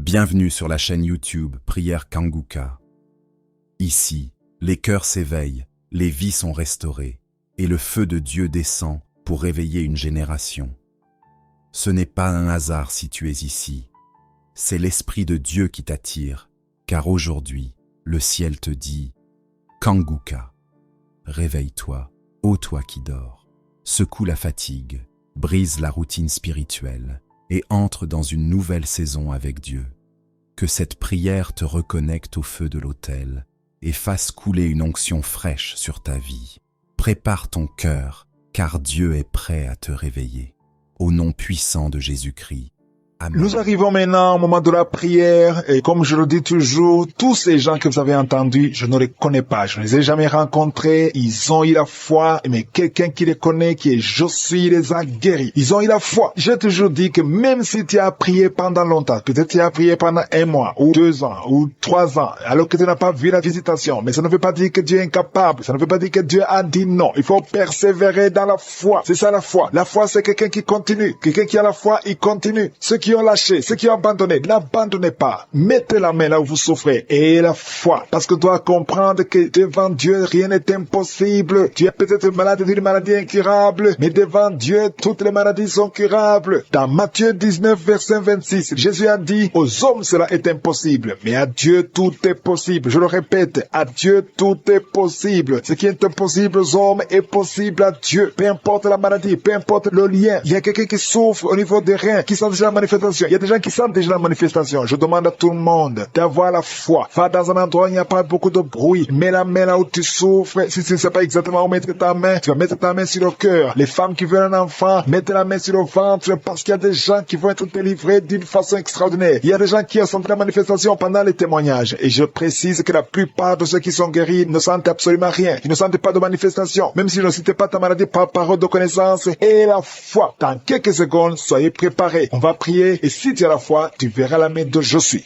Bienvenue sur la chaîne YouTube Prière Kanguka. Ici, les cœurs s'éveillent, les vies sont restaurées, et le feu de Dieu descend pour réveiller une génération. Ce n'est pas un hasard si tu es ici. C'est l'Esprit de Dieu qui t'attire, car aujourd'hui, le ciel te dit « Kanguka, réveille-toi, ô toi qui dors, secoue la fatigue, brise la routine spirituelle et entre dans une nouvelle saison avec Dieu. Que cette prière te reconnecte au feu de l'autel et fasse couler une onction fraîche sur ta vie. Prépare ton cœur, car Dieu est prêt à te réveiller. Au nom puissant de Jésus-Christ. Amen. Nous arrivons maintenant au moment de la prière et comme je le dis toujours, tous ces gens que vous avez entendus, je ne les connais pas, je ne les ai jamais rencontrés, ils ont eu la foi, mais quelqu'un qui les connaît, qui est Josué, les a guéris. Ils ont eu la foi. J'ai toujours dit que même si tu as prié pendant longtemps, peut-être tu as prié pendant 1 mois, ou 2 ans, ou 3 ans, alors que tu n'as pas vu la visitation, mais ça ne veut pas dire que Dieu est incapable, ça ne veut pas dire que Dieu a dit non. Il faut persévérer dans la foi. C'est ça la foi. La foi, c'est quelqu'un qui continue. Quelqu'un qui a la foi, il continue. Ceux qui ont lâché, ceux qui ont abandonné, n'abandonnez pas. Mettez la main là où vous souffrez et la foi. Parce que tu dois comprendre que devant Dieu, rien n'est impossible. Tu es peut-être malade d'une maladie incurable, mais devant Dieu, toutes les maladies sont curables. Dans Matthieu 19, verset 26, Jésus a dit, aux hommes cela est impossible, mais à Dieu tout est possible. Je le répète, à Dieu tout est possible. Ce qui est impossible aux hommes est possible à Dieu. Peu importe la maladie, peu importe le lien. Il y a quelqu'un qui souffre au niveau des reins, qui sent déjà la manifestation. Il y a des gens qui sentent déjà la manifestation. Je demande à tout le monde d'avoir la foi. Va dans un endroit où il n'y a pas beaucoup de bruit. Mets la main là où tu souffres. Si tu ne sais pas exactement où mettre ta main, tu vas mettre ta main sur le cœur. Les femmes qui veulent un enfant, mettez la main sur le ventre parce qu'il y a des gens qui vont être délivrés d'une façon extraordinaire. Il y a des gens qui ont senti la manifestation pendant les témoignages. Et je précise que la plupart de ceux qui sont guéris ne sentent absolument rien. Ils ne sentent pas de manifestation. Même si je ne citais pas ta maladie par parole de connaissance et la foi. Dans quelques secondes, soyez préparés. On va prier. Et si tu as la foi, tu verras la main de Josué.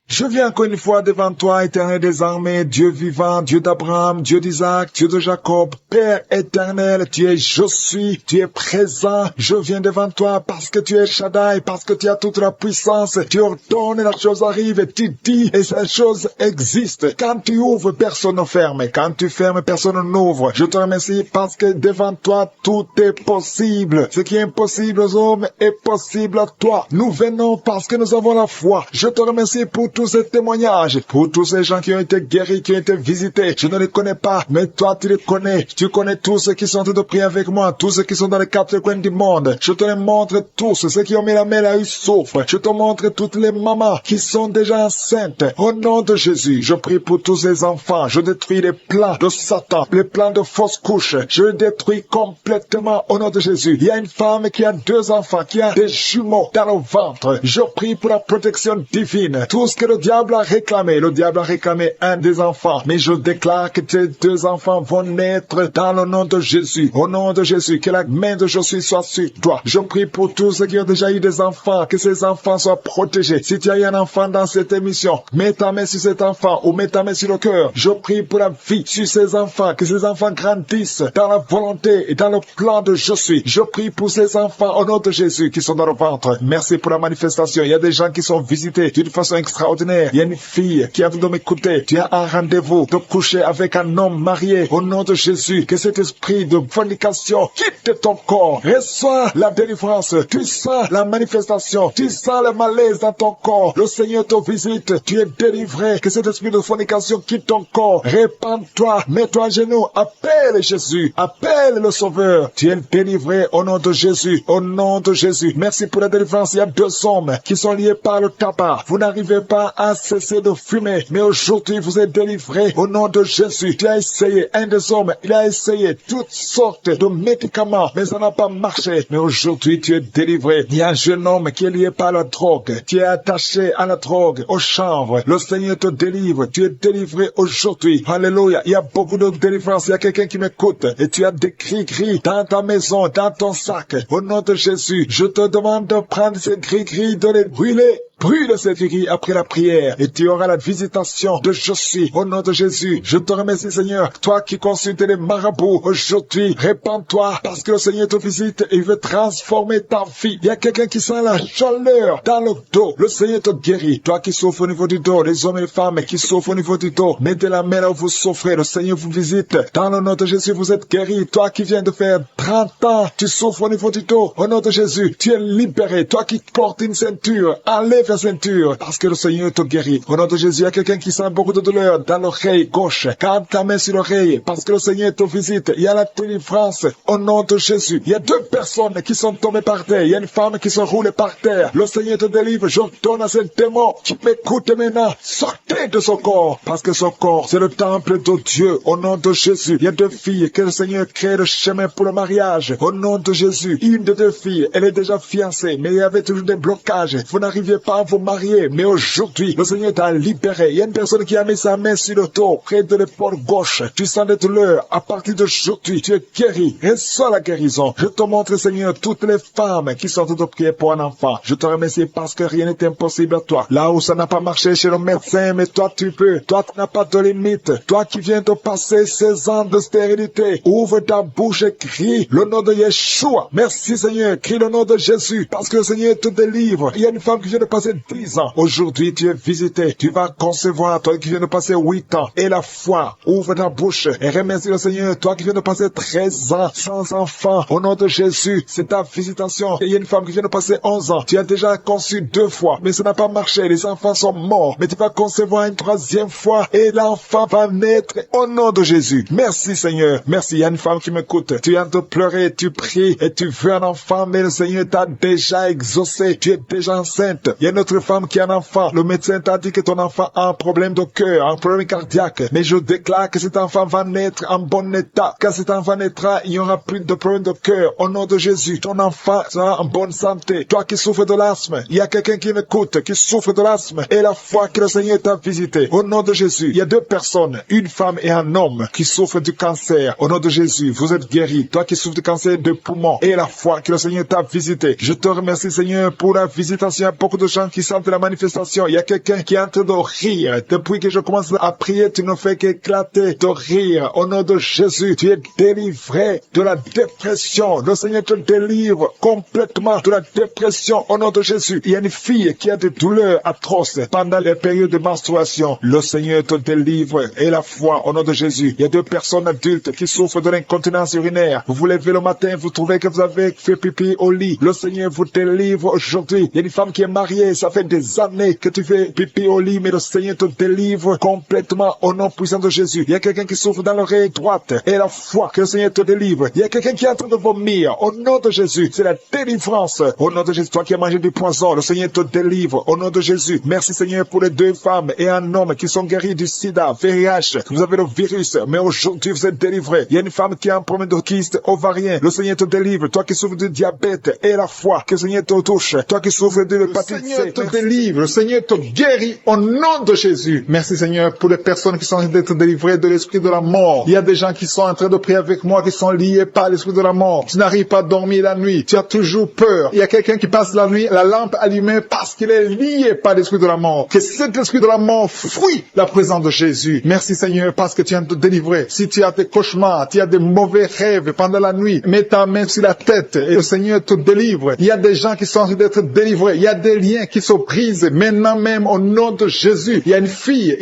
Je viens encore une fois devant toi, éternel des armées, Dieu vivant, Dieu d'Abraham, Dieu d'Isaac, Dieu de Jacob, Père éternel, tu es Josué, tu es présent. Je viens devant toi parce que tu es Shaddai, parce que tu as toute la puissance. Tu ordonnes et la chose arrive, et tu dis et cette chose existe. Quand tu ouvres, personne ne ferme. Quand tu fermes, personne n'ouvre. Je te remercie parce que devant toi, tout est possible. Ce qui est impossible aux hommes est possible à toi. Nous venons parce que nous avons la foi. Je te remercie pour tous ces témoignages, pour tous ces gens qui ont été guéris, qui ont été visités. Je ne les connais pas, mais toi tu les connais. Tu connais tous ceux qui sont en train de prier avec moi, tous ceux qui sont dans les 4 coins du monde. Je te les montre tous, ceux qui ont mis la main là, ils souffrent. Je te montre toutes les mamans qui sont déjà enceintes. Au nom de Jésus, je prie pour tous ces enfants. Je détruis les plans de Satan, les plans de fausses couches. Je les détruis complètement au nom de Jésus. Il y a une femme qui a 2 enfants, qui a des jumeaux dans le ventre. Je prie pour la protection divine. Tout ce que le diable a réclamé un des enfants, mais je déclare que tes 2 enfants vont naître dans le nom de Jésus. Au nom de Jésus, que la main de Josué soit sur toi. Je prie pour tous ceux qui ont déjà eu des enfants, que ces enfants soient protégés. Si tu as eu un enfant dans cette émission, mets ta main sur cet enfant ou mets ta main sur le cœur. Je prie pour la vie sur ces enfants, que ces enfants grandissent dans la volonté et dans le plan de Josué. Je prie pour ces enfants au nom de Jésus qui sont dans le ventre. Merci pour la manifestation. Il y a des gens qui sont visités d'une façon extraordinaire. Il y a une fille qui a envie de m'écouter. Tu as un rendez-vous de coucher avec un homme marié. Au nom de Jésus, que cet esprit de fornication quitte ton corps. Reçois la délivrance. Tu sens la manifestation. Tu sens le malaise dans ton corps. Le Seigneur te visite. Tu es délivré. Que cet esprit de fornication quitte ton corps. Répands-toi. Mets-toi à genoux. Appelle Jésus. Appelle le Sauveur. Tu es délivré au nom de Jésus. Au nom de Jésus. Merci pour la délivrance. Il y a 2 hommes qui sont liés par le tabac. Vous n'arrivez pas à cesser de fumer, mais aujourd'hui vous êtes délivré au nom de Jésus. Tu as essayé, un des hommes, il a essayé toutes sortes de médicaments, mais ça n'a pas marché. Mais aujourd'hui tu es délivré. Il y a un jeune homme qui est lié par la drogue. Tu es attaché à la drogue, au chanvre. Le Seigneur te délivre. Tu es délivré aujourd'hui. Alléluia. Il y a beaucoup de délivrance. Il y a quelqu'un qui m'écoute et tu as des gris-gris dans ta maison, dans ton sac. Au nom de Jésus, je te demande de prendre ces gris-gris, de les brûler brûle cette aiguille après la prière et tu auras la visitation de je suis au nom de Jésus. Je te remercie Seigneur, toi qui consultes les marabouts aujourd'hui, répands-toi parce que le Seigneur te visite et il veut transformer ta vie. Il y a quelqu'un qui sent la chaleur dans le dos, le Seigneur te guérit. Toi qui souffres au niveau du dos, les hommes et les femmes qui souffrent au niveau du dos, mettez la main là où vous souffrez, le Seigneur vous visite. Dans le nom de Jésus, vous êtes guéri. Toi qui viens de faire 30 ans, tu souffres au niveau du dos, au nom de Jésus, tu es libéré. Toi qui portes une ceinture, enlève la ceinture parce que le Seigneur te guérit. Au nom de Jésus, il y a quelqu'un qui sent beaucoup de douleur dans l'oreille gauche. Garde ta main sur l'oreille parce que le Seigneur te visite. Il y a la délivrance au nom de Jésus. Il y a 2 personnes qui sont tombées par terre. Il y a une femme qui se roule par terre. Le Seigneur te délivre. Je donne à ce démon qui m'écoute maintenant. Sortez de son corps parce que son corps, c'est le temple de Dieu. Au nom de Jésus, il y a 2 filles que le Seigneur crée le chemin pour le mariage. Au nom de Jésus, une de 2 filles, elle est déjà fiancée, mais il y avait toujours des blocages. Vous n'arriviez pas à vous marier, mais aujourd'hui, le Seigneur t'a libéré. Il y a une personne qui a mis sa main sur le dos, près de l'épaule gauche. Tu sens des douleurs. À partir d'aujourd'hui, tu es guéri. Reçois la guérison. Je te montre, Seigneur, toutes les femmes qui sont de prier pour un enfant. Je te remercie parce que rien n'est impossible à toi. Là où ça n'a pas marché chez le médecin, mais toi tu peux. Toi tu n'as pas de limite. Toi qui viens de passer 16 ans de stérilité, ouvre ta bouche et crie le nom de Yeshua. Merci Seigneur, crie le nom de Jésus parce que le Seigneur te délivre. Il y a une femme qui vient de passer 10 ans. Aujourd'hui tu es visité. Tu vas concevoir, toi qui viens de passer 8 ans. Et la foi, ouvre ta bouche et remercie le Seigneur. Toi qui viens de passer 13 ans sans enfant, au nom de Jésus, c'est ta visitation. Et il y a une femme qui vient de passer 11 ans. Tu as déjà conçu 2 fois, mais ça n'a pas marché. Les enfants sont morts. Mais tu vas concevoir une 3e fois et l'enfant va naître au nom de Jésus. Merci Seigneur. Merci. Il y a une femme qui m'écoute. Tu es en train de pleurer, tu pries et tu veux un enfant, mais le Seigneur t'a déjà exaucé. Tu es déjà enceinte. Il y a une autre femme qui a un enfant. Le médecin t'a dit que ton enfant a un problème de cœur, un problème cardiaque. Mais je déclare que cet enfant va naître en bon état. Quand cet enfant naîtra, il n'y aura plus de problème de cœur. Au nom de Jésus, ton enfant sera en bonne santé. Toi qui souffres de l'asthme, il y a quelqu'un qui m'écoute, qui souffre de l'asthme, et la foi que le Seigneur t'a visité. Au nom de Jésus, il y a 2 personnes, une femme et un homme, qui souffrent du cancer. Au nom de Jésus, vous êtes guéris. Toi qui souffres du cancer de poumon, et la foi que le Seigneur t'a visité. Je te remercie Seigneur pour la visitation. Il y a beaucoup de gens qui sentent la manifestation. Il y a quelqu'un qui est en train de rire. Depuis que je commence à prier, tu ne fais qu'éclater de rire. Au nom de Jésus, tu es délivré de la dépression. Le Seigneur te délivre complètement de la dépression. Au nom de Jésus, il y a une fille qui a des douleurs atroces pendant les périodes de menstruation. Le Seigneur te délivre et la foi au nom de Jésus. Il y a 2 personnes adultes qui souffrent de l'incontinence urinaire. Vous vous levez le matin, vous trouvez que vous avez fait pipi au lit. Le Seigneur vous délivre aujourd'hui. Il y a une femme qui est mariée, ça fait des années que tu fais pipi au lit, mais le Seigneur te délivre complètement au nom puissant de Jésus. Il y a quelqu'un qui souffre dans l'oreille droite et la foi que le Seigneur te délivre. Il y a quelqu'un qui est en train de vomir au nom de Jésus. C'est la délivrance au nom de Jésus. Toi qui as mangé du poison, le Seigneur te délivre au nom de Jésus. Merci Seigneur pour les 2 femmes et un homme qui sont guéris du sida, VIH. Vous avez le virus, mais aujourd'hui vous êtes délivrés. Il y a une femme qui a un problème de kyste ovarien. Le Seigneur te délivre. Toi qui souffres de diabète et la foi que le Seigneur te touche. Toi qui souffres de l'hépatite C, le Seigneur te délivre. Le Seigneur te guérit au nom de Jésus. Merci Seigneur pour les personnes qui sont en train d'être délivrées de l'esprit de la mort. Il y a des gens qui sont en train de prier avec moi, qui sont liés par l'esprit de la mort. Tu n'arrives pas à dormir la nuit. Tu as toujours peur. Il y a quelqu'un qui passe la nuit, la lampe allumée parce qu'il est lié par l'esprit de la mort. Que cet esprit de la mort fuit la présence de Jésus. Merci Seigneur parce que tu viens de te délivrer. Si tu as des cauchemars, tu as des mauvais rêves pendant la nuit, mets ta main sur la tête et le Seigneur te délivre. Il y a des gens qui sont en train d'être délivrés. Il y a des liens qui se brisent maintenant même au nom de Jésus. Il y a une fille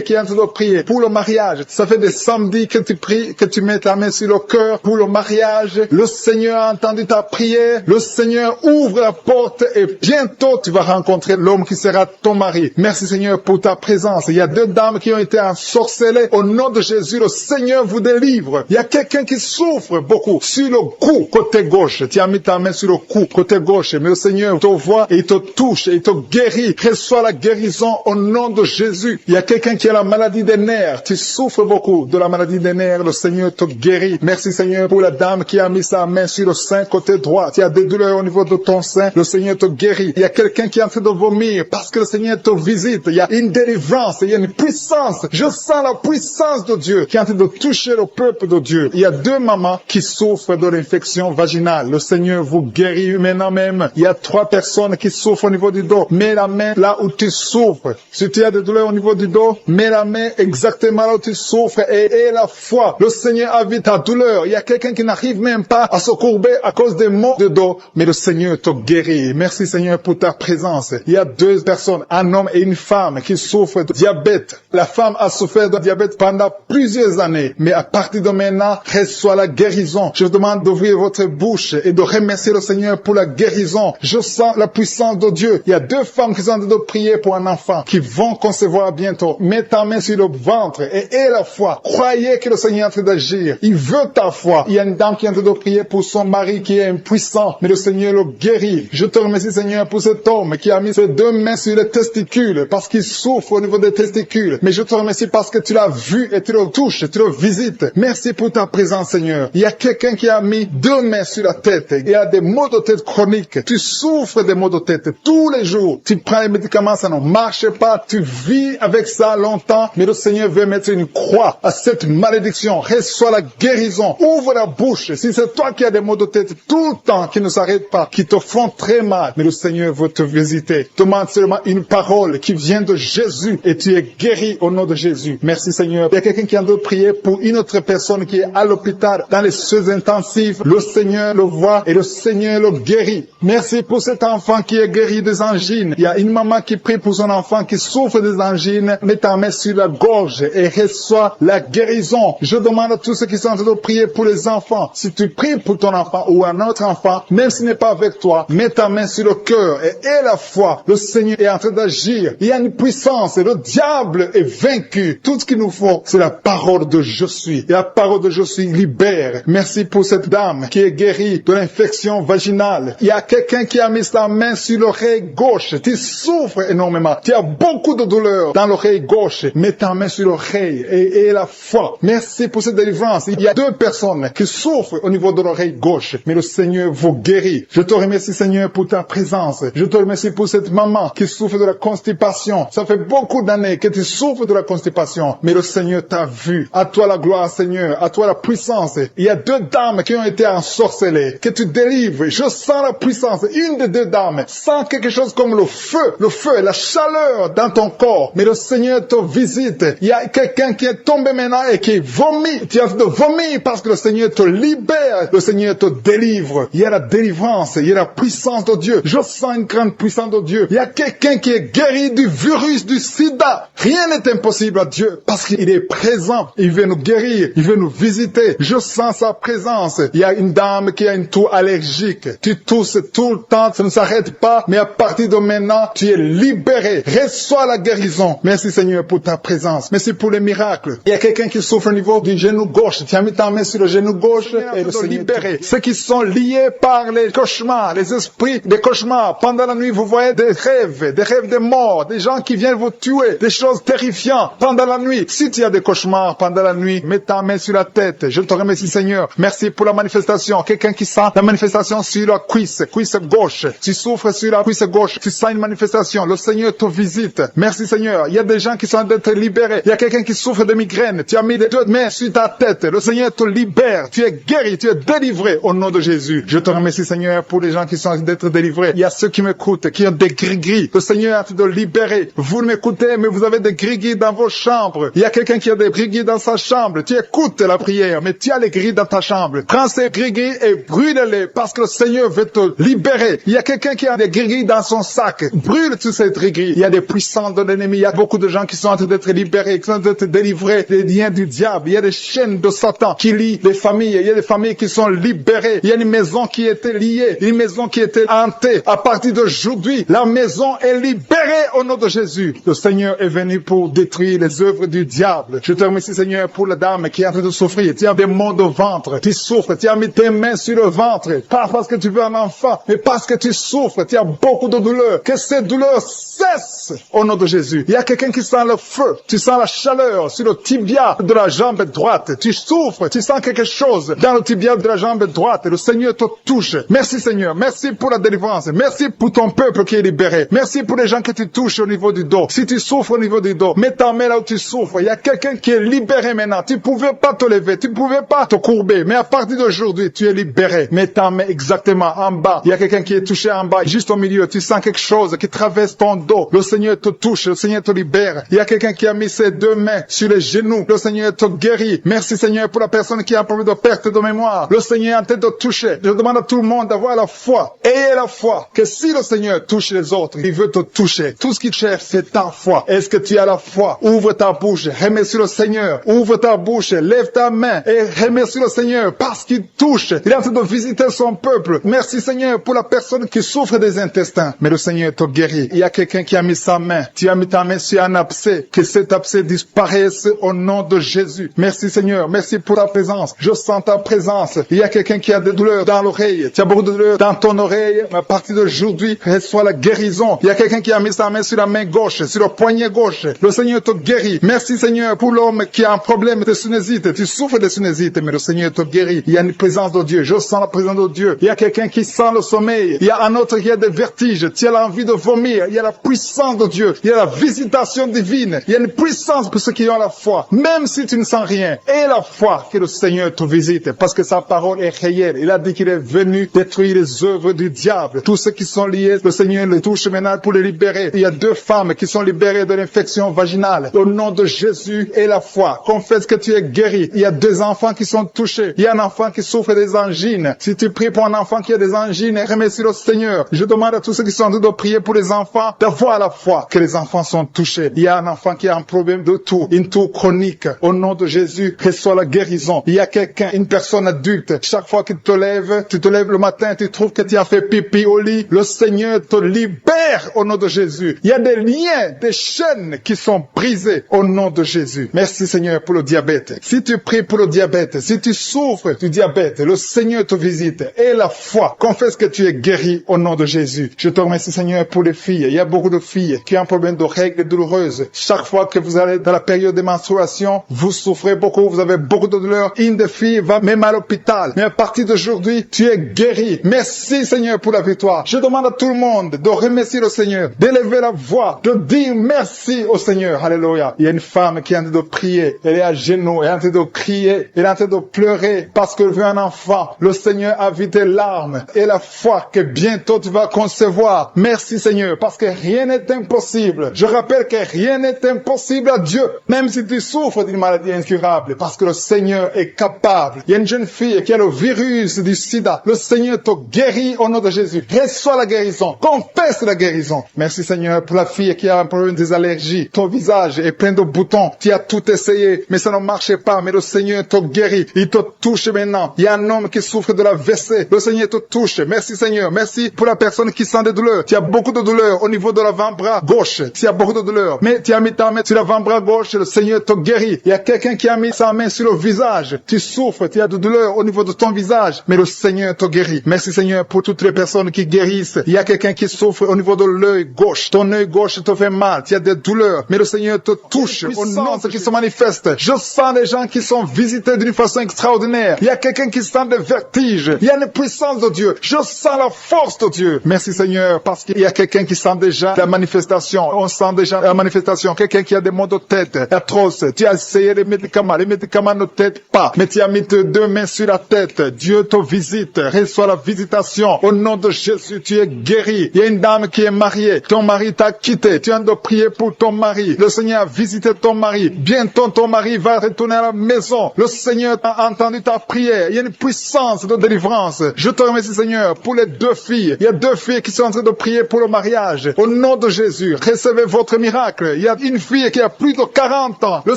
qui est en train de prier pour le mariage. Ça fait des samedis que tu pries, que tu mets ta main sur le cœur pour le mariage. Le Seigneur a entendu ta prière. Le Seigneur ouvre la porte et bientôt tu vas rencontrer l'homme qui sera ton mari. Merci Seigneur pour ta présence. Il y a 2 dames qui ont été ensorcelées. Au nom de Jésus, le Seigneur vous délivre. Il y a quelqu'un qui souffre beaucoup sur le cou, côté gauche. Tu as mis ta main sur le cou, côté gauche. Mais le Seigneur te voit et il te touche et il te guérit. Reçois la guérison au nom de Jésus. Il y a quelqu'un qui a la maladie des nerfs. Tu souffres beaucoup de la maladie des nerfs. Le Seigneur te guérit. Merci Seigneur pour la dame qui a mis sa main sur le sein côté droit. Tu as des douleurs au niveau de ton sein. Le Seigneur te guérit. Il y a quelqu'un qui est en train de vomir parce que le Seigneur te visite. Il y a une délivrance. Il y a une puissance. Je sens la puissance de Dieu qui est en train de toucher le peuple de Dieu. Il y a 2 mamans qui souffrent de l'infection vaginale. Le Seigneur vous guérit maintenant même. Il y a 3 personnes qui souffrent au niveau du du dos, mets la main là où tu souffres. Si tu as des douleurs au niveau du dos, mets la main exactement là où tu souffres et aie la foi. Le Seigneur a vu ta douleur. Il y a quelqu'un qui n'arrive même pas à se courber à cause des maux de dos, mais le Seigneur te guérit. Merci Seigneur pour ta présence. Il y a 2 personnes, un homme et une femme qui souffrent de diabète. La femme a souffert de diabète pendant plusieurs années, mais à partir de maintenant, reçoit la guérison. Je vous demande d'ouvrir votre bouche et de remercier le Seigneur pour la guérison. Je sens la puissance de Dieu. Il y a 2 femmes qui sont en train de prier pour un enfant qui vont concevoir bientôt. Mets ta main sur le ventre et aie la foi. Croyez que le Seigneur est en train d'agir. Il veut ta foi. Il y a une dame qui est en train de prier pour son mari qui est impuissant, mais le Seigneur le guérit. Je te remercie Seigneur pour cet homme qui a mis ses 2 mains sur les testicules parce qu'il souffre au niveau des testicules. Mais je te remercie parce que tu l'as vu et tu le touches, tu le visites. Merci pour ta présence Seigneur. Il y a quelqu'un qui a mis 2 mains sur la tête. Il y a des maux de tête chroniques. Tu souffres des maux de tête tous les jours. Tu prends les médicaments, ça ne marche pas. Tu vis avec ça longtemps, mais le Seigneur veut mettre une croix à cette malédiction. Reçois la guérison. Ouvre la bouche. Si c'est toi qui as des maux de tête tout le temps, qui ne s'arrêtent pas, qui te font très mal, mais le Seigneur veut te visiter. Demande seulement une parole qui vient de Jésus et tu es guéri au nom de Jésus. Merci Seigneur. Il y a quelqu'un qui a de prier pour une autre personne qui est à l'hôpital dans les soins intensifs. Le Seigneur le voit et le Seigneur le guérit. Merci pour cet enfant qui est guéri des angines. Il y a une maman qui prie pour son enfant qui souffre des angines. Mets ta main sur la gorge et reçois la guérison. Je demande à tous ceux qui sont en train de prier pour les enfants. Si tu pries pour ton enfant ou un autre enfant, même s'il n'est pas avec toi, mets ta main sur le cœur et aie la foi. Le Seigneur est en train d'agir. Il y a une puissance et le diable est vaincu. Tout ce qu'il nous faut, c'est la parole de je suis. Et la parole de je suis libère. Merci pour cette dame qui est guérie de l'infection vaginale. Il y a quelqu'un qui a mis sa main sur l'oreille gauche. Tu souffres énormément. Tu as beaucoup de douleur dans l'oreille gauche. Mets ta main sur l'oreille et aie la foi. Merci pour cette délivrance. Il y a 2 personnes qui souffrent au niveau de l'oreille gauche, mais le Seigneur vous guérit. Je te remercie Seigneur pour ta présence. Je te remercie pour cette maman qui souffre de la constipation. Ça fait beaucoup d'années que tu souffres de la constipation, mais le Seigneur t'a vu. À toi la gloire Seigneur, à toi la puissance. Il y a 2 dames qui ont été ensorcelées, que tu délivres. Je sens la puissance. Une des 2 dames sent quelque chose comme le feu, la chaleur dans ton corps, mais le Seigneur te visite. Il y a quelqu'un qui est tombé maintenant et qui vomit. Tu as de vomir parce que le Seigneur te libère, le Seigneur te délivre. Il y a la délivrance, il y a la puissance de Dieu. Je sens une grande puissance de Dieu. Il y a quelqu'un qui est guéri du virus du sida. Rien n'est impossible à Dieu parce qu'il est présent. Il veut nous guérir, il veut nous visiter. Je sens sa présence. Il y a une dame qui a une toux allergique. Tu tousses tout le temps, ça ne s'arrête pas, mais à partir de maintenant, tu es libéré. Reçois la guérison. Merci Seigneur pour ta présence. Merci pour les miracles. Il y a quelqu'un qui souffre au niveau du genou gauche. Tu as mis ta main sur le genou gauche et le Seigneur libéré. Ceux qui sont liés par les cauchemars, les esprits des cauchemars. Pendant la nuit, vous voyez des rêves de mort, des gens qui viennent vous tuer, des choses terrifiantes pendant la nuit. Si tu as des cauchemars pendant la nuit, mets ta main sur la tête. Je te remercie Seigneur. Merci pour la manifestation. Quelqu'un qui sent la manifestation sur la cuisse gauche. Tu souffres sur la cuisse gauche. Tu sens une manifestation. Le Seigneur te visite. Merci Seigneur. Il y a des gens qui sont d'être libérés. Il y a quelqu'un qui souffre de migraine. Tu as mis les 2 mains sur ta tête. Le Seigneur te libère. Tu es guéri. Tu es délivré au nom de Jésus. Je te remercie Seigneur pour les gens qui sont d'être délivrés. Il y a ceux qui m'écoutent, qui ont des gris-gris. Le Seigneur est en train de libérer. Vous m'écoutez, mais vous avez des gris-gris dans vos chambres. Il y a quelqu'un qui a des gris-gris dans sa chambre. Tu écoutes la prière, mais tu as les gris dans ta chambre. Prends ces gris-gris et brûle-les parce que le Seigneur veut te libérer. Il y a quelqu'un qui a des gris-gris dans son sac. Brûle tous ces gris-gris. Il y a des puissants de l'ennemi. Il y a beaucoup de gens qui sont en train d'être libérés, qui sont en train d'être délivrés des liens du diable. Il y a des chaînes de Satan qui lient les familles. Il y a des familles qui sont libérées. Il y a une maison qui était liée, une maison qui était hantée. À partir d'aujourd'hui, la maison est libérée au nom de Jésus. Le Seigneur est venu pour détruire les œuvres du diable. Je te remercie Seigneur pour la dame qui est en train de souffrir. Tu as des maux de ventre. Tu souffres. Tu as mis tes mains sur le ventre. Pas parce que tu veux un enfant, mais parce que tu souffres. Tu as beaucoup de douleurs. Que ces douleurs cessent au nom de Jésus. Il y a quelqu'un qui sent le feu. Tu sens la chaleur sur le tibia de la jambe droite. Tu souffres. Tu sens quelque chose dans le tibia de la jambe droite. Le Seigneur te touche. Merci Seigneur. Merci pour la délivrance. Merci pour ton peuple qui est libéré. Merci pour les gens que tu touches au niveau du dos. Si tu souffres au niveau du dos, mets ta main là où tu souffres. Il y a quelqu'un qui est libéré maintenant. Tu ne pouvais pas te lever. Tu ne pouvais pas te courber. Mais à partir d'aujourd'hui, tu es libéré. Mets ta main exactement en bas. Il y a quelqu'un qui est touché en bas, juste au milieu. Tu tu sens quelque chose qui traverse ton dos, le Seigneur te touche, le Seigneur te libère. Il y a quelqu'un qui a mis ses deux mains sur les genoux, le Seigneur te guérit. Merci Seigneur pour la personne qui a un problème de perte de mémoire. Le Seigneur est en train de toucher. Je demande à tout le monde d'avoir la foi. Ayez la foi que si le Seigneur touche les autres, il veut te toucher. Tout ce qu'il cherche, c'est ta foi. Est-ce que tu as la foi? Ouvre ta bouche, remercie le Seigneur. Ouvre ta bouche, lève ta main et remercie le Seigneur parce qu'il touche. Il est en train de visiter son peuple. Merci Seigneur pour la personne qui souffre des intestins. Mais le Seigneur te guérit. Il y a quelqu'un qui a mis sa main. Tu as mis ta main sur un abcès. Que cet abcès disparaisse au nom de Jésus. Merci Seigneur. Merci pour ta présence. Je sens ta présence. Il y a quelqu'un qui a des douleurs dans l'oreille. Tu as beaucoup de douleurs dans ton oreille. À partir d'aujourd'hui, reçois la guérison. Il y a quelqu'un qui a mis sa main sur la main gauche, sur le poignet gauche. Le Seigneur te guérit. Merci Seigneur pour l'homme qui a un problème de sinusite. Tu souffres de sinusite, mais le Seigneur te guérit. Il y a une présence de Dieu. Je sens la présence de Dieu. Il y a quelqu'un qui sent le sommeil. Il y a un autre qui a des vertiges. Tu as l'envie de vomir. Il y a la puissance de Dieu. Il y a la visitation divine. Il y a une puissance pour ceux qui ont la foi. Même si tu ne sens rien, aie la foi que le Seigneur te visite parce que sa parole est réelle. Il a dit qu'il est venu détruire les œuvres du diable. Tous ceux qui sont liés, le Seigneur les touche maintenant pour les libérer. Il y a 2 femmes qui sont libérées de l'infection vaginale. Au nom de Jésus et la foi, confesse que tu es guéri. Il y a 2 enfants qui sont touchés. Il y a un enfant qui souffre des angines. Si tu pries pour un enfant qui a des angines, remercie le Seigneur. Je demande à tous ceux qui sont en train de prier pour les enfants d'avoir la foi que les enfants sont touchés. Il y a un enfant qui a un problème de toux, une toux chronique. Au nom de Jésus, reçois la guérison. Il y a quelqu'un, une personne adulte, chaque fois que tu te lèves le matin, tu trouves que tu as fait pipi au lit, le Seigneur te libère au nom de Jésus. Il y a des liens, des chaînes qui sont brisées au nom de Jésus. Merci Seigneur pour le diabète. Si tu pries pour le diabète, si tu souffres du diabète, le Seigneur te visite. Et la foi, confesse que tu es guéri au nom de Jésus. Je te remercie Seigneur pour les filles. Il y a beaucoup de filles qui ont un problème de règles douloureuses. Chaque fois que vous allez dans la période de menstruation, vous souffrez beaucoup, vous avez beaucoup de douleurs. Une des filles va même à l'hôpital. Mais à partir d'aujourd'hui, tu es guéri. Merci Seigneur pour la victoire. Je demande à tout le monde de remercier le Seigneur, d'élever la voix, de dire merci au Seigneur. Alléluia. Il y a une femme qui est en train de prier. Elle est à genoux, elle est en train de crier, elle est en train de pleurer parce qu'elle veut un enfant. Le Seigneur a vu tes larmes et la foi que bientôt tu vas concevoir. Merci Seigneur parce que rien n'est impossible. Je rappelle que rien n'est impossible à Dieu, même si tu souffres d'une maladie incurable, parce que le Seigneur est capable. Il y a une jeune fille qui a le virus du sida. Le Seigneur te guérit au nom de Jésus. Reçois la guérison. Confesse la guérison. Merci Seigneur pour la fille qui a un problème des allergies. Ton visage est plein de boutons. Tu as tout essayé, mais ça ne marchait pas. Mais le Seigneur te guérit. Il te touche maintenant. Il y a un homme qui souffre de la WC. Le Seigneur te touche. Merci Seigneur. Merci pour la personne qui sent des douleurs. Tu as beaucoup de douleurs au niveau de l'avant-bras gauche. Tu as beaucoup de douleurs. Mais tu as mis ta main sur l'avant-bras gauche. Le Seigneur te guérit. Il y a quelqu'un qui a mis sa main sur le visage. Tu souffres. Tu as de douleurs au niveau de ton visage. Mais le Seigneur te guérit. Merci Seigneur pour toutes les personnes qui guérissent. Il y a quelqu'un qui souffre au niveau de l'œil gauche. Ton œil gauche te fait mal. Tu as des douleurs. Mais le Seigneur te touche au nom de ce qui se manifeste. Je sens les gens qui sont visités d'une façon extraordinaire. Il y a quelqu'un qui sent des vertiges. Il y a une puissance de Dieu. Je sens la force de Dieu. Merci Seigneur parce qu'il y a quelqu'un qui sent déjà la manifestation. On sent déjà la manifestation. Quelqu'un qui a des maux de tête atroces. Tu as essayé les médicaments. Les médicaments ne t'aident pas. Mais tu as mis tes 2 mains sur la tête. Dieu te visite. Reçois la visitation. Au nom de Jésus, tu es guéri. Il y a une dame qui est mariée. Ton mari t'a quitté. Tu as de prier pour ton mari. Le Seigneur a visité ton mari. Bientôt ton mari va retourner à la maison. Le Seigneur a entendu ta prière. Il y a une puissance de délivrance. Je te remercie Seigneur pour les 2 filles. Il y a 2 filles qui sont en train de prier pour le mariage. Au nom de Jésus, recevez votre miracle. Il y a une fille qui a plus de 40 ans. Le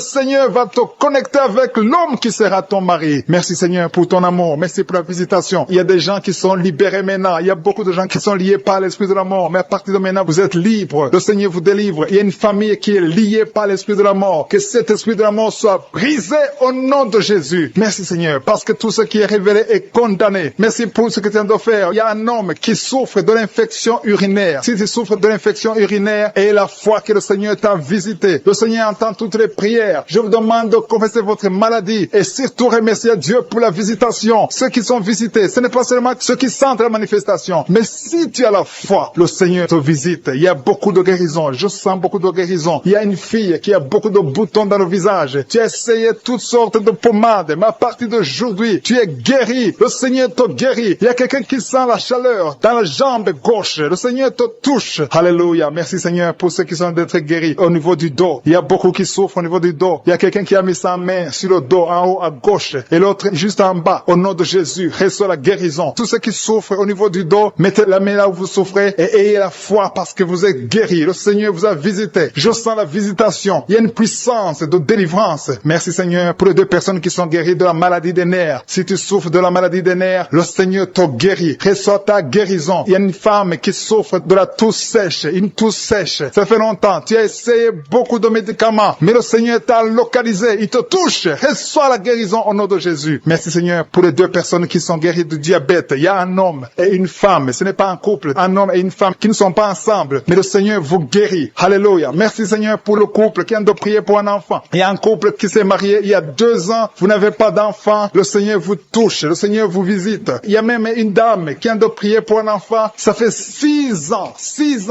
Seigneur va te connecter avec l'homme qui sera ton mari. Merci Seigneur pour ton amour. Merci pour la visitation. Il y a des gens qui sont libérés maintenant. Il y a beaucoup de gens qui sont liés par l'esprit de la mort. Mais à partir de maintenant, vous êtes libres. Le Seigneur vous délivre. Il y a une famille qui est liée par l'esprit de la mort. Que cet esprit de la mort soit brisé au nom de Jésus. Merci Seigneur, parce que tout ce qui est révélé est condamné. Merci pour ce que tu viens de faire. Il y a un homme qui souffre de l'infection urinaire. Si tu souffres de l'infection urinaire, et la foi que le Seigneur t'a visité. Le Seigneur entend toutes les prières. Je vous demande de confesser votre maladie et surtout remercier Dieu pour la visitation. Ceux qui sont visités, ce n'est pas seulement ceux qui sentent la manifestation, mais si tu as la foi, le Seigneur te visite. Il y a beaucoup de guérisons. Je sens beaucoup de guérisons. Il y a une fille qui a beaucoup de boutons dans le visage. Tu as essayé toutes sortes de pommades, mais à partir d'aujourd'hui, tu es guéri. Le Seigneur te guérit. Il y a quelqu'un qui sent la chaleur dans la jambe gauche. touche. Le Seigneur te touche. Alléluia. Merci Seigneur pour ceux qui sont d'être guéris au niveau du dos. Il y a beaucoup qui souffrent au niveau du dos. Il y a quelqu'un qui a mis sa main sur le dos en haut à gauche et l'autre juste en bas. Au nom de Jésus, reçois la guérison. Tous ceux qui souffrent au niveau du dos, mettez la main là où vous souffrez et ayez la foi parce que vous êtes guéris. Le Seigneur vous a visité. Je sens la visitation. Il y a une puissance de délivrance. Merci Seigneur pour les 2 personnes qui sont guéries de la maladie des nerfs. Si tu souffres de la maladie des nerfs, le Seigneur te guérit. Reçois ta guérison. Il y a une femme qui souffre de la toux sèche, une toux sèche. Ça fait longtemps. Tu as essayé beaucoup de médicaments, mais le Seigneur t'a localisé. Il te touche. Reçois la guérison au nom de Jésus. Merci Seigneur pour les 2 personnes qui sont guéries du diabète. Il y a un homme et une femme. Ce n'est pas un couple. Un homme et une femme qui ne sont pas ensemble, mais le Seigneur vous guérit. Alléluia. Merci Seigneur pour le couple qui vient de prier pour un enfant. Il y a un couple qui s'est marié il y a 2 ans. Vous n'avez pas d'enfant. Le Seigneur vous touche. Le Seigneur vous visite. Il y a même une dame qui vient de prier pour un enfant. Ça fait 6 ans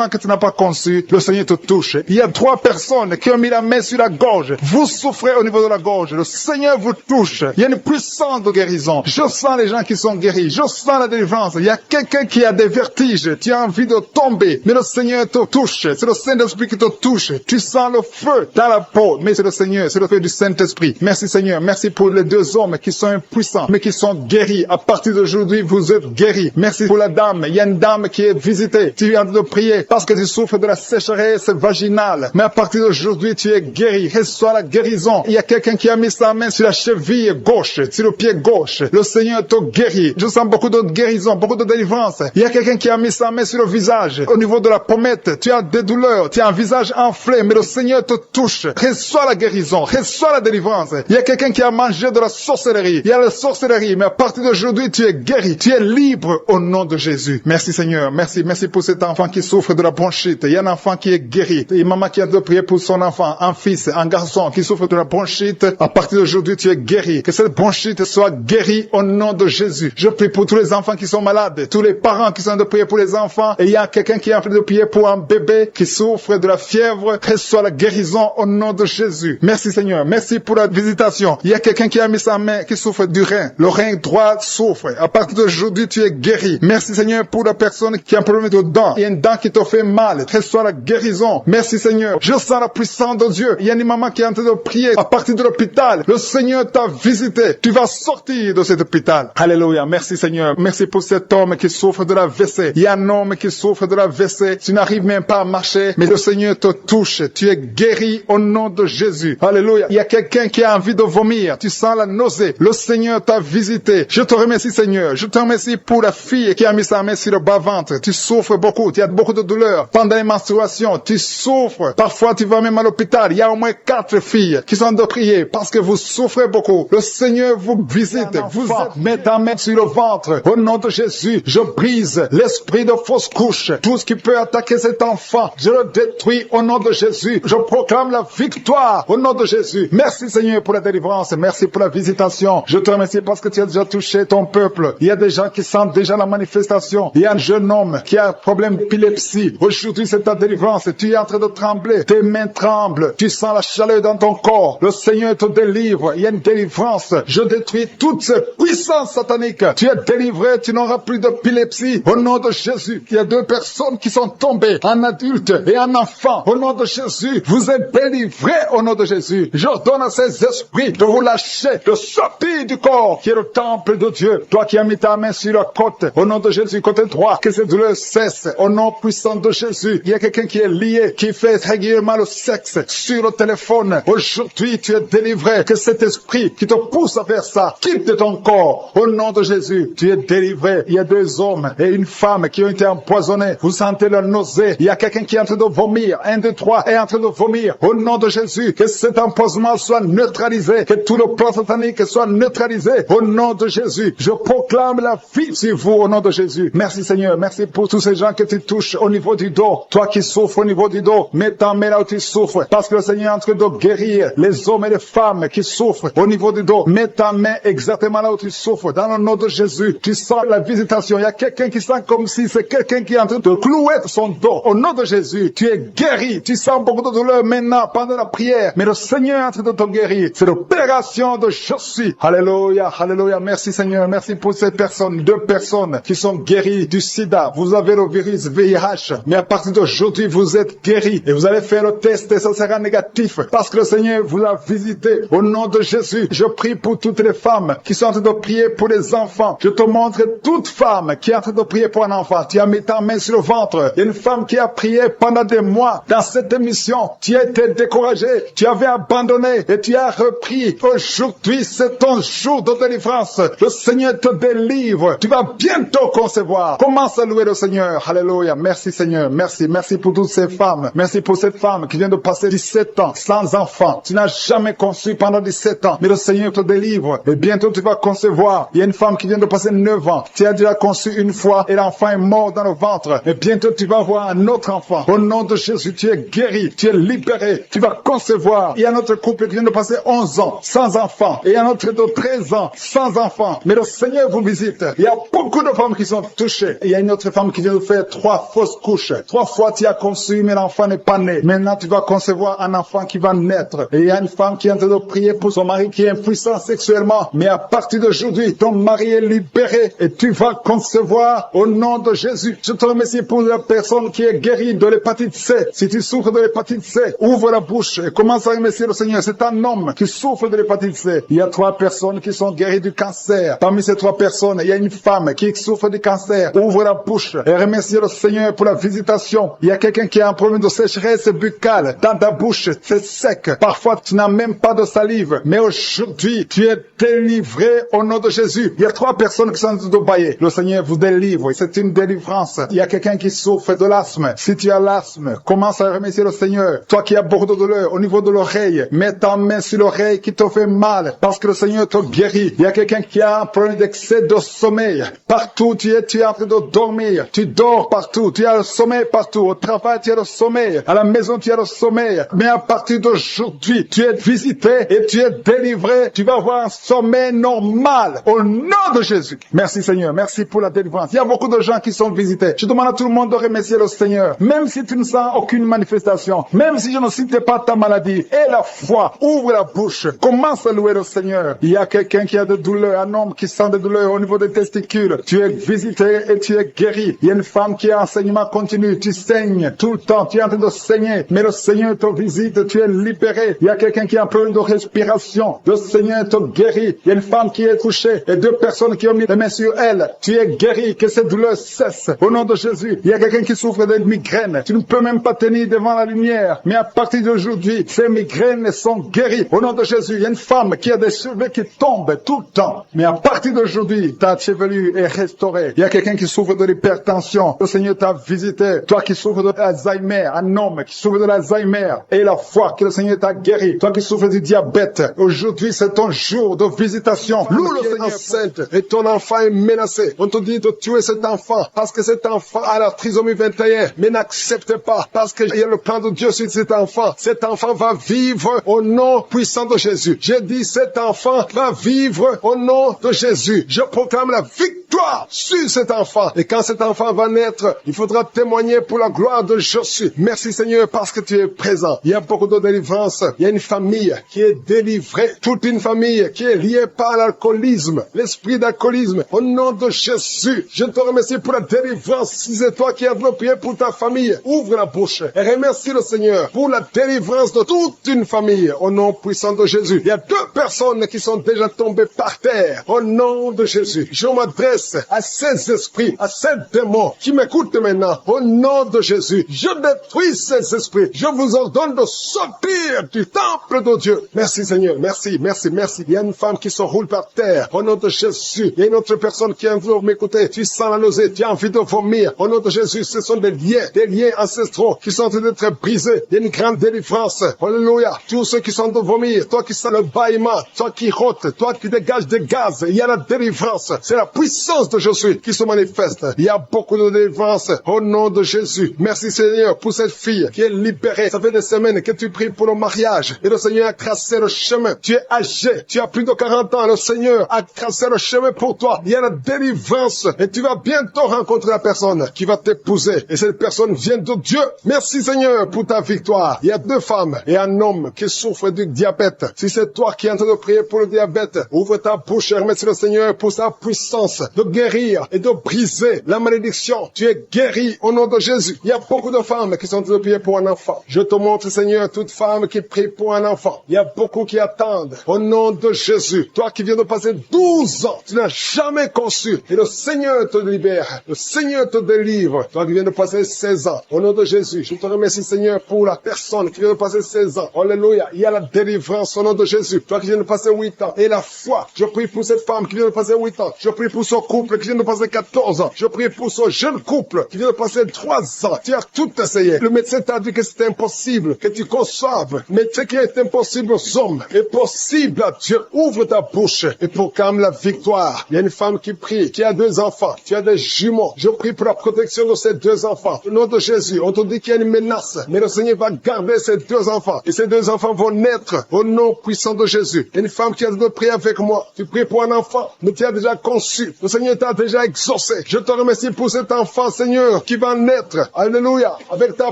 que tu n'as pas conçu. Le Seigneur te touche. Il y a 3 personnes qui ont mis la main sur la gorge. Vous souffrez au niveau de la gorge. Le Seigneur vous touche. Il y a une puissance de guérison. Je sens les gens qui sont guéris. Je sens la délivrance. Il y a quelqu'un qui a des vertiges. Tu as envie de tomber. Mais le Seigneur te touche. C'est le Saint-Esprit qui te touche. Tu sens le feu dans la peau. Mais c'est le Seigneur. C'est le feu du Saint-Esprit. Merci Seigneur. Merci pour les 2 hommes qui sont impuissants, mais qui sont guéris. À partir d'aujourd'hui, vous êtes guéris. Merci pour la dame. Il y a une dame qui est visitée. Tu es en train de prier parce que tu souffres de la sécheresse vaginale. Mais à partir d'aujourd'hui, tu es guéri. Reçois la guérison. Il y a quelqu'un qui a mis sa main sur la cheville gauche, sur le pied gauche. Le Seigneur te guérit. Je sens beaucoup de guérison, beaucoup de délivrance. Il y a quelqu'un qui a mis sa main sur le visage. Au niveau de la pommette, tu as des douleurs. Tu as un visage enflé, mais le Seigneur te touche. Reçois la guérison. Reçois la délivrance. Il y a quelqu'un qui a mangé de la sorcellerie. Il y a la sorcellerie, mais à partir d'aujourd'hui, tu es guéri. Tu es libre au nom de Jésus. Merci Seigneur. Merci. Merci pour cet enfant qui souffre de la bronchite. Il y a un enfant qui est guéri. Et maman qui a de prier pour son enfant, un fils, un garçon qui souffre de la bronchite. À partir d'aujourd'hui, tu es guéri. Que cette bronchite soit guérie au nom de Jésus. Je prie pour tous les enfants qui sont malades, tous les parents qui sont en train de prier pour les enfants. Et il y a quelqu'un qui est en train de prier pour un bébé qui souffre de la fièvre. Reçois la guérison au nom de Jésus. Merci Seigneur. Merci pour la visitation. Il y a quelqu'un qui a mis sa main qui souffre du rein. Le rein droit souffre. À partir d'aujourd'hui, tu es guéri. Merci Seigneur pour la personne qui a un problème de dents. Il y a une dent qui te fait mal. Reçois la guérison. Merci Seigneur. Je sens la puissance de Dieu. Il y a une maman qui est en train de prier à partir de l'hôpital. Le Seigneur t'a visité. Tu vas sortir de cet hôpital. Alléluia. Merci Seigneur. Merci pour cet homme qui souffre de la WC. Il y a un homme qui souffre de la WC. Tu n'arrives même pas à marcher, mais le Seigneur te touche. Tu es guéri au nom de Jésus. Alléluia. Il y a quelqu'un qui a envie de vomir. Tu sens la nausée. Le Seigneur t'a visité. Je te remercie Seigneur. Je te remercie pour la fille qui a mis sa main sur le bas-ventre. Tu souffres beaucoup. Tu as beaucoup de douleurs. Pendant les menstruations, tu souffres. Parfois, tu vas même à l'hôpital. Il y a au moins 4 filles qui sont de prier parce que vous souffrez beaucoup. Le Seigneur vous visite. Vous met ta main sur le ventre. Au nom de Jésus, je brise l'esprit de fausse couche. Tout ce qui peut attaquer cet enfant, je le détruis au nom de Jésus. Je proclame la victoire au nom de Jésus. Merci Seigneur pour la délivrance. Merci pour la visitation. Je te remercie parce que tu as déjà touché ton peuple. Il y a des gens qui sentent déjà la manifestation. Il y a un jeune homme qui a un problème d'épilepsie. Aujourd'hui, c'est ta délivrance. Tu es en train de trembler. Tes mains tremblent. Tu sens la chaleur dans ton corps. Le Seigneur te délivre. Il y a une délivrance. Je détruis toutes ces puissances sataniques. Tu es délivré. Tu n'auras plus d'épilepsie. Au nom de Jésus, il y a 2 personnes qui sont tombées. Un adulte et un enfant. Au nom de Jésus, vous êtes délivrés au nom de Jésus. J'ordonne à ces esprits de vous lâcher, de sortir du corps qui est le temple de Dieu. Toi qui as mis ta main sur la côte, au nom de Jésus, côté droit, que cette douleur cesse. Au nom puissant de Jésus, il y a quelqu'un qui est lié, qui fait régulièrement le sexe sur le téléphone. Aujourd'hui, tu es délivré. Que cet esprit qui te pousse à faire ça quitte de ton corps. Au nom de Jésus, tu es délivré. Il y a 2 hommes et une femme qui ont été empoisonnés. Vous sentez la nausée. Il y a quelqu'un qui est en train de vomir. 1, 2, 3 est en train de vomir. Au nom de Jésus, que cet empoisonnement soit neutralisé. Que tout le plan satanique soit neutralisé. Au nom de Jésus, je proclame la vie sur vous au nom de Jésus. Merci Seigneur. Merci pour tous ces gens que tu touches au niveau du dos. Toi qui souffres au niveau du dos, mets ta main là où tu souffres. Parce que le Seigneur est en train de guérir les hommes et les femmes qui souffrent au niveau du dos. Mets ta main exactement là où tu souffres. Dans le nom de Jésus, tu sens la visitation. Il y a quelqu'un qui sent comme si c'est quelqu'un qui est en train de clouer son dos. Au nom de Jésus, tu es guéri. Tu sens beaucoup de douleur maintenant pendant la prière. Mais le Seigneur est en train de te guérir. C'est l'opération de je suis. Alléluia, alléluia. Merci Seigneur. Merci pour ces personnes, 2 personnes qui sont guéries du sida. Vous vous avez le virus VIH, mais à partir d'aujourd'hui, vous êtes guéri. Et vous allez faire le test et ça sera négatif parce que le Seigneur vous a visité. Au nom de Jésus, je prie pour toutes les femmes qui sont en train de prier pour les enfants. Je te montre toute femme qui est en train de prier pour un enfant. Tu as mis ta main sur le ventre. Il y a une femme qui a prié pendant des mois dans cette émission. Tu as été découragé, tu avais abandonné et tu as repris. Aujourd'hui, c'est ton jour de délivrance. Le Seigneur te délivre. Tu vas bientôt concevoir. Commence à louer le Seigneur. Alléluia. Merci Seigneur. Merci. Merci pour toutes ces femmes. Merci pour cette femme qui vient de passer 17 ans sans enfant. Tu n'as jamais conçu pendant 17 ans. Mais le Seigneur te délivre. Et bientôt tu vas concevoir. Il y a une femme qui vient de passer 9 ans. Tu as déjà conçu une fois et l'enfant est mort dans le ventre. Et bientôt tu vas avoir un autre enfant. Au nom de Jésus, tu es guéri. Tu es libéré. Tu vas concevoir. Il y a notre couple qui vient de passer 11 ans sans enfant. Et il y a notre de 13 ans sans enfant. Mais le Seigneur vous visite. Il y a beaucoup de femmes qui sont touchées. Et il y a une autre femme qui vient de faire 3 fausses couches. 3 fois tu as conçu, mais l'enfant n'est pas né. Maintenant tu vas concevoir un enfant qui va naître. Et il y a une femme qui est en train de prier pour son mari qui est impuissant sexuellement. Mais à partir d'aujourd'hui, ton mari est libéré et tu vas concevoir au nom de Jésus. Je te remercie pour la personne qui est guérie de l'hépatite C. Si tu souffres de l'hépatite C, ouvre la bouche et commence à remercier le Seigneur. C'est un homme qui souffre de l'hépatite C. Il y a 3 personnes qui sont guéries du cancer. Parmi ces 3 personnes, il y a une femme qui souffre du cancer. Ouvre la bouche et remercie le Seigneur pour la visitation. Il y a quelqu'un qui a un problème de sécheresse buccale. Dans ta bouche, c'est sec. Parfois, tu n'as même pas de salive. Mais aujourd'hui, tu es délivré au nom de Jésus. Il y a 3 personnes qui sont en train de bailler. Le Seigneur vous délivre. C'est une délivrance. Il y a quelqu'un qui souffre de l'asthme. Si tu as l'asthme, commence à remercier le Seigneur. Toi qui as beaucoup de douleur au niveau de l'oreille, mets ta main sur l'oreille qui te fait mal parce que le Seigneur te guérit. Il y a quelqu'un qui a un problème d'excès de sommeil. Partout tu es en train de dormir. Tu dors partout. Tu as le sommeil partout. Au travail, tu as le sommeil. À la maison, tu as le sommeil. Mais à partir d'aujourd'hui, tu es visité et tu es délivré. Tu vas avoir un sommeil normal au nom de Jésus. Merci Seigneur. Merci pour la délivrance. Il y a beaucoup de gens qui sont visités. Je demande à tout le monde de remercier le Seigneur. Même si tu ne sens aucune manifestation, même si je ne cite pas ta maladie, et la foi, ouvre la bouche. Commence à louer le Seigneur. Il y a quelqu'un qui a des douleurs, un homme qui sent des douleurs au niveau des testicules. Tu es visité et tu es guéri. Il y a une femme qui a enseignement continu. Tu saignes tout le temps. Tu es en train de saigner. Mais le Seigneur te visite. Tu es libéré. Il y a quelqu'un qui a un problème de respiration. Le Seigneur te guérit. Il y a une femme qui est couchée et 2 personnes qui ont mis les mains sur elle. Tu es guéri. Que cette douleur cesse. Au nom de Jésus. Il y a quelqu'un qui souffre de migraines. Tu ne peux même pas tenir devant la lumière. Mais à partir d'aujourd'hui, ces migraines sont guéries. Au nom de Jésus, il y a une femme qui a des cheveux qui tombent tout le temps. Mais à partir d'aujourd'hui, ta chevelure est restaurée. Il y a quelqu'un qui souffre de l'hypertension. Le Seigneur t'a visité. Toi qui souffres de l'Alzheimer, un homme qui souffre de l'Alzheimer. Et la foi que le Seigneur t'a guéri. Toi qui souffres du diabète. Aujourd'hui, c'est ton jour de visitation. Loue le Seigneur enceinte et ton enfant est menacé. On te dit de tuer cet enfant parce que cet enfant a la trisomie 21. Mais n'accepte pas parce qu'il y a le plan de Dieu sur cet enfant. Cet enfant va vivre au nom puissant de Jésus. J'ai dit cet enfant va vivre au nom de Jésus. Je proclame la victoire sur cet enfant. Et quand cet enfant va naître, il faudra témoigner pour la gloire de Jésus. Merci Seigneur parce que tu es présent. Il y a beaucoup de délivrance. Il y a une famille qui est délivrée. Toute une famille qui est liée par l'alcoolisme. L'esprit d'alcoolisme. Au nom de Jésus, je te remercie pour la délivrance. Si c'est toi qui as prié pour ta famille, ouvre la bouche et remercie le Seigneur pour la délivrance de toute une famille. Au nom puissant de Jésus. Il y a 2 personnes qui sont déjà tombées par terre. Au nom de Jésus, je m'adresse à ces esprits, à ces démons qui m'écoutent maintenant. Au nom de Jésus, je détruis ces esprits. Je vous ordonne de sortir du temple de Dieu. Merci Seigneur, merci, merci, merci. Il y a une femme qui se roule par terre. Au nom de Jésus, il y a une autre personne qui a envie de m'écouter. Tu sens la nausée, tu as envie de vomir. Au nom de Jésus, ce sont des liens ancestraux qui sont en train d'être brisés. Il y a une grande délivrance. Alléluia. Tous ceux qui sont de vomir, toi qui sens le bâillement, toi qui rôtes, toi qui dégages des gaz, il y a la délivrance. C'est la puissance de Jésus qui se manifeste. Il y a beaucoup de délivrance au nom de Jésus. Merci Seigneur pour cette fille qui est libérée. Ça fait des semaines que tu pries pour le mariage et le Seigneur a tracé le chemin. Tu es âgé, tu as plus de 40 ans, le Seigneur a tracé le chemin pour toi. Il y a la délivrance et tu vas bientôt rencontrer la personne qui va t'épouser et cette personne vient de Dieu. Merci Seigneur pour ta victoire. Il y a 2 femmes et un homme qui souffre du diabète. Si c'est toi qui es en train de prier pour le diabète, ouvre ta bouche et remercie le Seigneur pour sa puissance de guérir et de briser la maladie malédiction, tu es guéri au nom de Jésus. Il y a beaucoup de femmes qui sont en train de prier pour un enfant. Je te montre, Seigneur, toute femme qui prie pour un enfant. Il y a beaucoup qui attendent au nom de Jésus. Toi qui viens de passer 12 ans, tu n'as jamais conçu. Et le Seigneur te libère. Le Seigneur te délivre. Toi qui viens de passer 16 ans, au nom de Jésus, je te remercie, Seigneur, pour la personne qui vient de passer 16 ans. Alléluia. Il y a la délivrance au nom de Jésus. Toi qui viens de passer 8 ans. Et la foi. Je prie pour cette femme qui vient de passer 8 ans. Je prie pour son couple qui vient de passer 14 ans. Je prie pour ce jeune couple qui vient de passer 3 ans. Tu as tout essayé. Le médecin t'a dit que c'était impossible, que tu conçoives. Mais ce qui est impossible aux hommes est possible à Dieu. Ouvre ta bouche et proclame la victoire. Il y a une femme qui prie, qui a 2 enfants, tu as des jumeaux. Je prie pour la protection de ces 2 enfants. Au nom de Jésus, on te dit qu'il y a une menace, mais le Seigneur va garder ces 2 enfants. Et ces 2 enfants vont naître au nom puissant de Jésus. Il y a une femme qui a de prier avec moi. Tu pries pour un enfant, mais tu as déjà conçu. Le Seigneur t'a déjà exaucé. Je te remercie pour cet enfant, Seigneur, qui va naître. Alléluia. Avec ta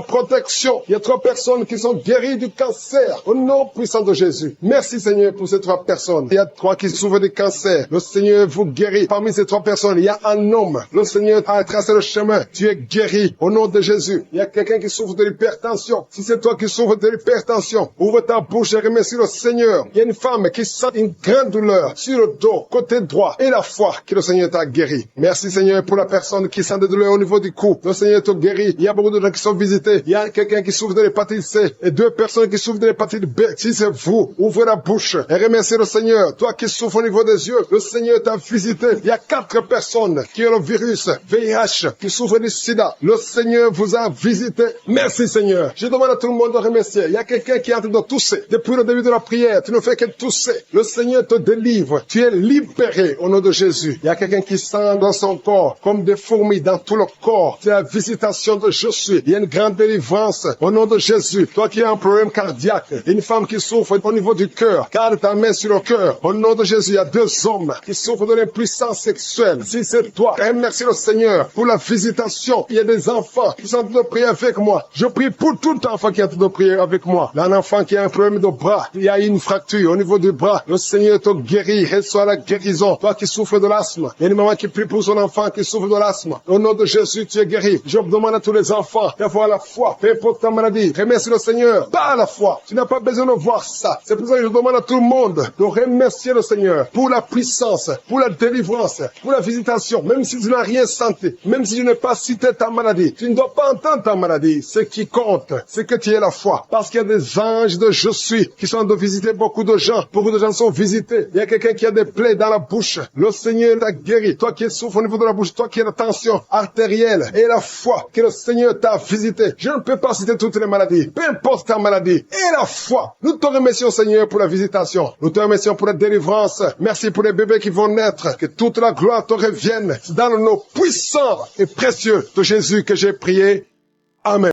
protection. Il y a 3 personnes qui sont guéries du cancer. Au nom puissant de Jésus. Merci, Seigneur, pour ces 3 personnes. Il y a 3 qui souffrent du cancer. Le Seigneur vous guérit. Parmi ces 3 personnes, il y a un homme. Le Seigneur a tracé le chemin. Tu es guéri. Au nom de Jésus. Il y a quelqu'un qui souffre de l'hypertension. Si c'est toi qui souffres de l'hypertension, ouvre ta bouche et remercie le Seigneur. Il y a une femme qui sent une grande douleur sur le dos, côté droit, et la foi que le Seigneur t'a guéri. Merci, Seigneur, pour la personne qui sent des douleurs au niveau du cou. Le Seigneur te guérit. Il y a beaucoup de gens qui sont visités. Il y a quelqu'un qui souffre de l'hépatite C et 2 personnes qui souffrent de l'hépatite B. Si c'est vous, ouvrez la bouche et remerciez le Seigneur. Toi qui souffres au niveau des yeux, le Seigneur t'a visité. Il y a 4 personnes qui ont le virus VIH, qui souffrent du sida. Le Seigneur vous a visité. Merci, Seigneur. Je demande à tout le monde de remercier. Il y a quelqu'un qui est en train de tousser. Depuis le début de la prière, tu ne fais que tousser. Le Seigneur te délivre. Tu es libéré au nom de Jésus. Il y a quelqu'un qui sent dans son corps comme des fourmis dans tout le corps. C'est la visitation de Jésus. Il y a une grande délivrance au nom de Jésus. Toi qui as un problème cardiaque, une femme qui souffre au niveau du cœur, garde ta main sur le cœur. Au nom de Jésus, il y a 2 hommes qui souffrent de l'impuissance sexuelle. Si c'est toi, remercie le Seigneur pour la visitation. Il y a des enfants qui sont en train de prier avec moi. Je prie pour tout enfant qui est en train de prier avec moi. Il y a un enfant qui a un problème de bras. Il y a une fracture au niveau du bras. Le Seigneur te guérit. Reçois la guérison. Toi qui souffres de l'asthme. Il y a une maman qui prie pour son enfant qui souffre de l'asthme. Au nom de Jésus, tu es guéri. Je demande à tous les enfants d'avoir la foi. Peu importe ta maladie. Remercie le Seigneur par la foi. Tu n'as pas besoin de voir ça. C'est pour ça que je demande à tout le monde de remercier le Seigneur pour la puissance, pour la délivrance, pour la visitation. Même si tu n'as rien senti, même si je n'ai pas cité ta maladie, tu ne dois pas entendre ta maladie. Ce qui compte, c'est que tu aies la foi. Parce qu'il y a des anges de je suis qui sont de visiter beaucoup de gens. Beaucoup de gens sont visités. Il y a quelqu'un qui a des plaies dans la bouche. Le Seigneur t'a guéri. Toi qui souffres au niveau de la bouche, toi qui as la tension artérielle et la foi que le Seigneur t'a visité. Je ne peux pas citer toutes les maladies. Peu importe ta maladie. Et la foi. Nous te remercions, Seigneur, pour la visitation. Nous te remercions pour la délivrance. Merci pour les bébés qui vont naître. Que toute la gloire te revienne. C'est dans le nom puissant et précieux de Jésus que j'ai prié. Amen.